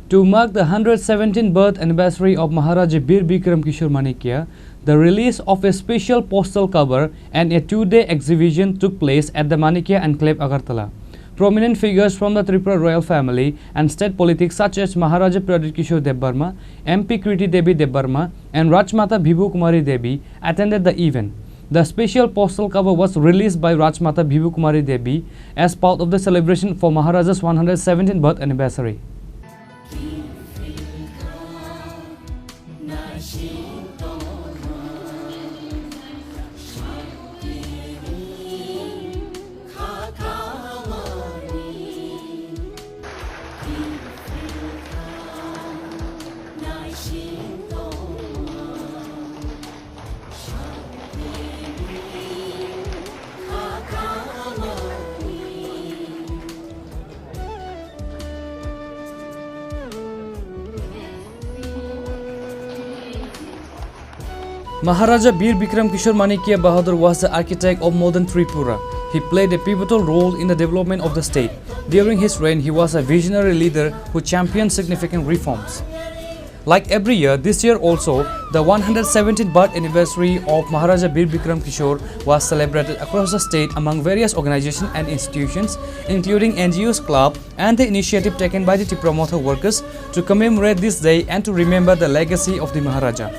To mark the 117th birth anniversary of Maharaja Bir Bikram Kishore Manikya, the release of a special postal cover and a two-day exhibition took place at the Manikya Enclave, Agartala. Prominent figures from the Tripura royal family and state politics such as Maharaja Pradip Kishore Debbarma, MP Kriti Devi Debbarma and Rajmata Bibhu Kumari Devi attended the event. The special postal cover was released by Rajmata Bibhu Kumari Devi as part of the celebration for Maharaja's 117th birth anniversary. Maharaja Bir Bikram Kishore Manikya Bahadur was the architect of modern Tripura. He played a pivotal role in the development of the state. During his reign, he was a visionary leader who championed significant reforms. Like every year, this year also, the 117th birth anniversary of Maharaja Bir Bikram Kishore was celebrated across the state among various organizations and institutions, including NGOs Club and the initiative taken by the tea promoter workers to commemorate this day and to remember the legacy of the Maharaja.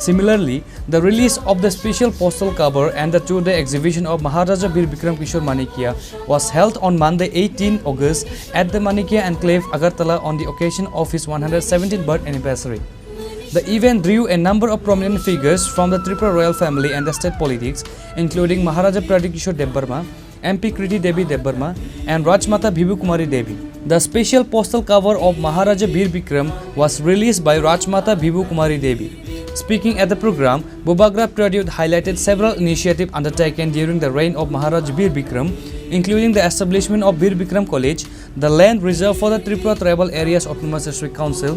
Similarly, the release of the special postal cover and the two-day exhibition of Maharaja Bir Bikram Kishore Manikya was held on Monday 18 August at the Manikya Enclave, Agartala on the occasion of his 117th birth anniversary. The event drew a number of prominent figures from the Tripura royal family and the state politics, including Maharaja Pradip Kishore Debbarma, MP Kriti Devi Debbarma and Rajmata Bibhu Kumari Devi. The special postal cover of Maharaja Bir Bikram was released by Rajmata Bibhu Kumari Devi. Speaking at the program, Bobagra Pradip highlighted several initiatives undertaken during the reign of Maharaja Bir Bikram, including the establishment of Bir Bikram College, the land reserved for the Tripura Tribal Areas Autonomous District Council,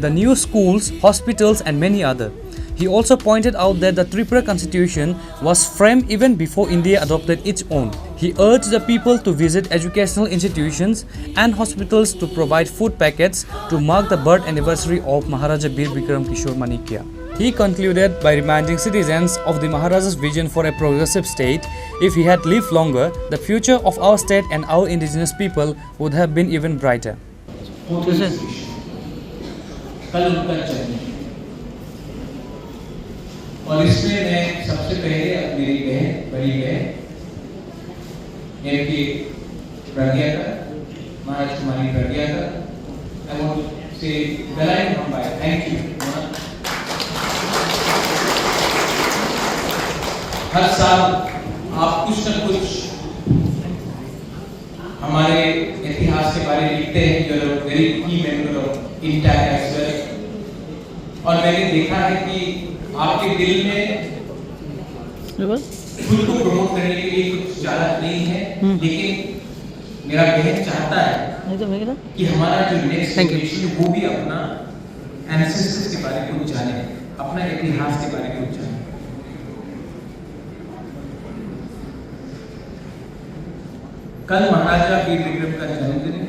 the new schools, hospitals and many others. He also pointed out that the Tripura Constitution was framed even before India adopted its own. He urged the people to visit educational institutions and hospitals to provide food packets to mark the birth anniversary of Maharaja Bir Bikram Kishore Manikya. He concluded by reminding citizens of the Maharaja's vision for a progressive state. If he had lived longer, the future of our state and our indigenous people would have been even brighter. और इसमें मैं सबसे पहले मेरी बहन बड़ी बहन इनकी प्रज्ञा का महाराज कुमारी प्रज्ञा का I want to say Dalai Lama, thank you. हर साल आप कुछ न कुछ हमारे इतिहास के बारे में लिखते हैं, जो लोग very key member of intact as well, और मैंने देखा है कि आपके दिल में खुद को प्रमोट करने के लिए कुछ ज्यादा नहीं है, लेकिन मेरा बहन चाहता है कि हमारा जो नेक्स्ट जनरेशन वो भी अपना एंसेस्टर्स के बारे में कुछ जाने, अपना इतिहास के बारे में कुछ जाने। कल महाराजा बीर विक्रम का जन्मदिन है,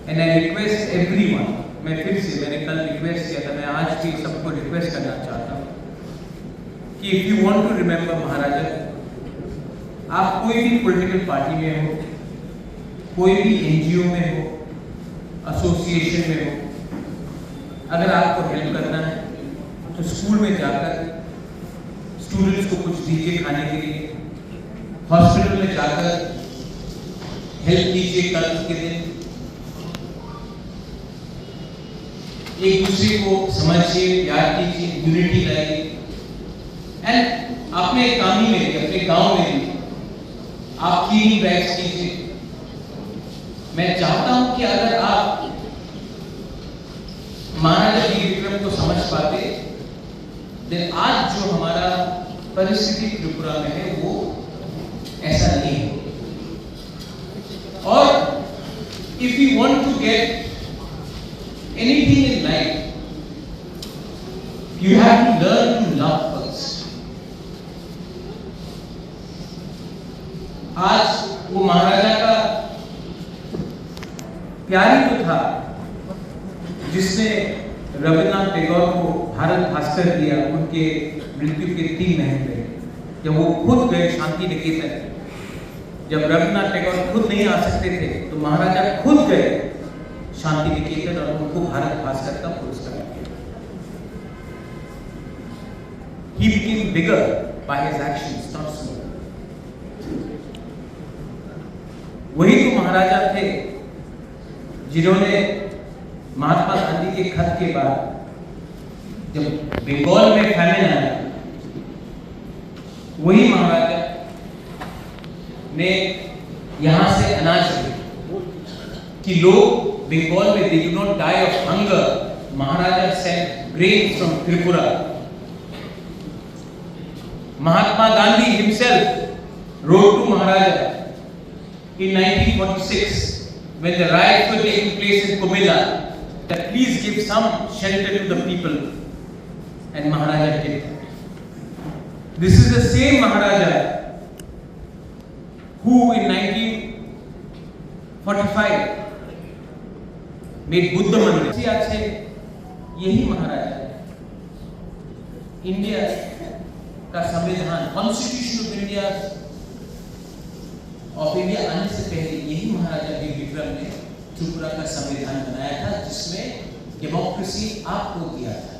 एंड आई रिक्वेस्ट एवरीवन, मैं फिर से मैंने कल रिक्वेस्ट किया था, मैं आज भी सबको रिक्वेस्ट करना चाहता हूँ कि if you want to remember Maharaja, आप कोई भी पॉलिटिकल पार्टी में हो, कोई भी एनजीओ में हो, एसोसिएशन में हो, अगर आपको हेल्प करना है तो स्कूल में जाकर स्टूडेंट्स को कुछ दीजिए खाने के लिए, हॉस्पिटल में जाकर हेल्प कीजिए कल के दिन, एक दूसरे को समझिए, प्यार कीजिए, यूनिटी लाइए, एंड अपने काम में भी, अपने गांव में भी आप क्लीनिंग ड्राइव्स कीजिए। मैं चाहता हूं कि अगर आप महाराजा बीर विक्रम को समझ पाते, देन आज जो हमारा परिस्थिति त्रिपुरा में है वो ऐसा नहीं है। और if you want to get anything in life, you have to learn to love first. आज वो महाराजा का प्यार ही तो था जिसने रविन्द्रनाथ टैगोर को भारत भास्कर दिया उनके मृत्यु के 3 महीने पहले, जब वो खुद गए शांति निकेतन। जब रविन्द्रनाथ टैगोर खुद नहीं आ सकते थे तो महाराजा खुद गए शांति निकेतन और उनको भारत भास्कर का पुरस्कार दिया। He became bigger by his actions, not smaller. वही तो महाराजा थे जिन्होंने महात्मा गांधी के खत के बाद जब बंगाल में फैमिन आया, वही महाराजा ने यहां से अनाज दिया कि लोग बंगाल में they do not die of hunger. Maharaja sent grain from Tripura. Mahatma Gandhi himself wrote to Maharaja in 1946 when the riots were taking place in Comilla that please give some shelter to the people, and Maharaja did. This is the same Maharaja who in 1945 made Buddha Mandir. आज से यही महाराजा है। India का संविधान, constitution of India आने से पहले यही महाराजा वीर विक्रम ने त्रिपुरा का संविधान बनाया था, जिसमें डेमोक्रेसी आपको दिया था।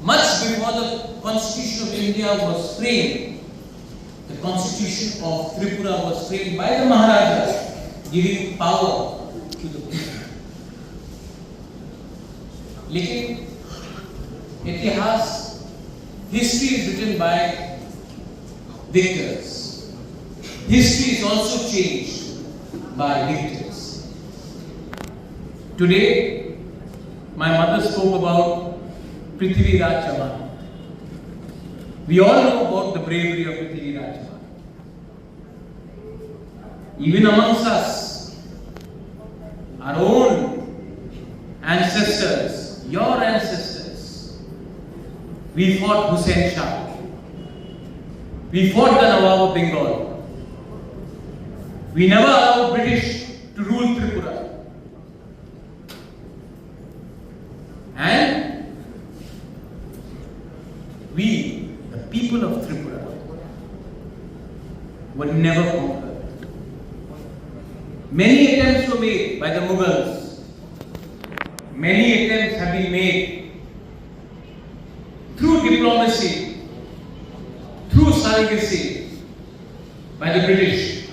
Much before the Constitution of India was framed, the Constitution of Tripura was framed by the Maharaja, giving power to the people. लेकिन इतिहास, history is written by victors. History is also changed by victors. Today, my mother spoke about Prithvi Raj Chauhan. We all know about the bravery of Prithvi Raj Chauhan. Even amongst us, our own ancestors, your ancestors, we fought Hussain Shah. We fought the Nawab of Bengal. We never allowed British to rule Tripura. And we, the people of Tripura, were never conquered. Many attempts were made by the Mughals. Many attempts have been made through diplomacy, through surrogacy by the British.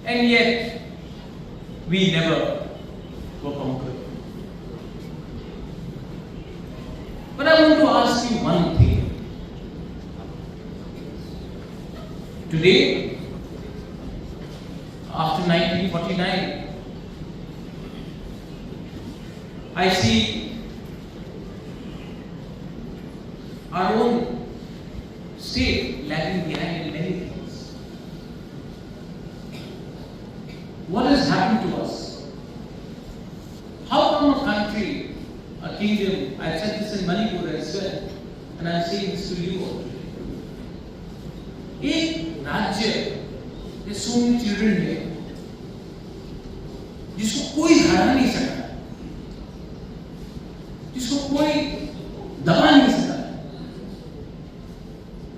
And yet, we never were conquered. But I want to ask you one thing. Today, after 1949, I see our own state lagging behind in many things. What has happened to us? How come a country, a kingdom, I said this in Manipur as well, and I'm saying this to you all. एक राज्य, there's so many children here, जिसको कोई हरा नहीं सकता, जिसको कोई दबा नहीं सकता,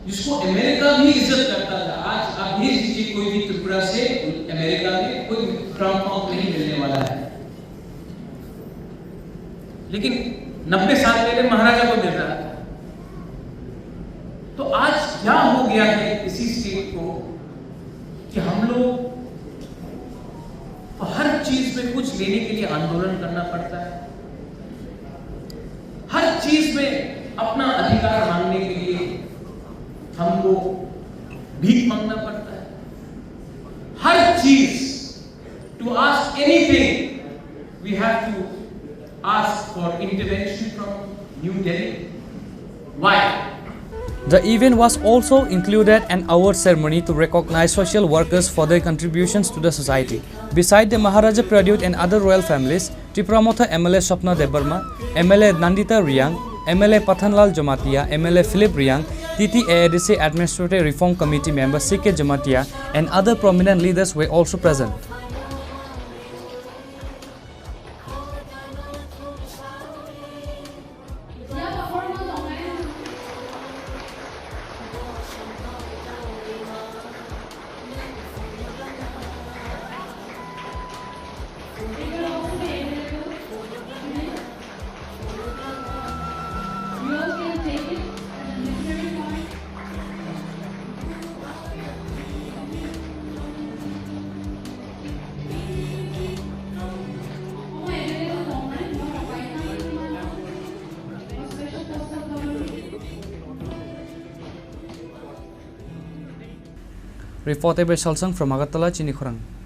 जिसको अमेरिका भी इज्जत करता था। आज आप भेज दीजिए कोई भी त्रिपुरा से अमेरिका में, कोई ट्रम्प नहीं मिलने वाला है। लेकिन 90 साल पहले महाराजा को मिल रहा था। तो आज क्या हो गया है इसी स्टेट को कि हम लोग हर चीज में कुछ लेने के लिए आंदोलन करना पड़ता है, हर चीज में अपना अधिकार मांगने के लिए हमको भीख मांगना पड़ता है, हर चीज, to ask anything we have to ask for intervention from New Delhi. Why? The event was also included an award ceremony to recognize social workers for their contributions to the society. Beside the Maharaja Pradyut and other royal families, Tripura MLA Swapna Debarma, MLA Nandita Riang, MLA Pathanlal Jamatia, MLA Philip Riang, TTAADC Administrative Reform Committee member CK Jamatia and other prominent leaders were also present. Reported by Salsang from Agartala, Chinikhorang.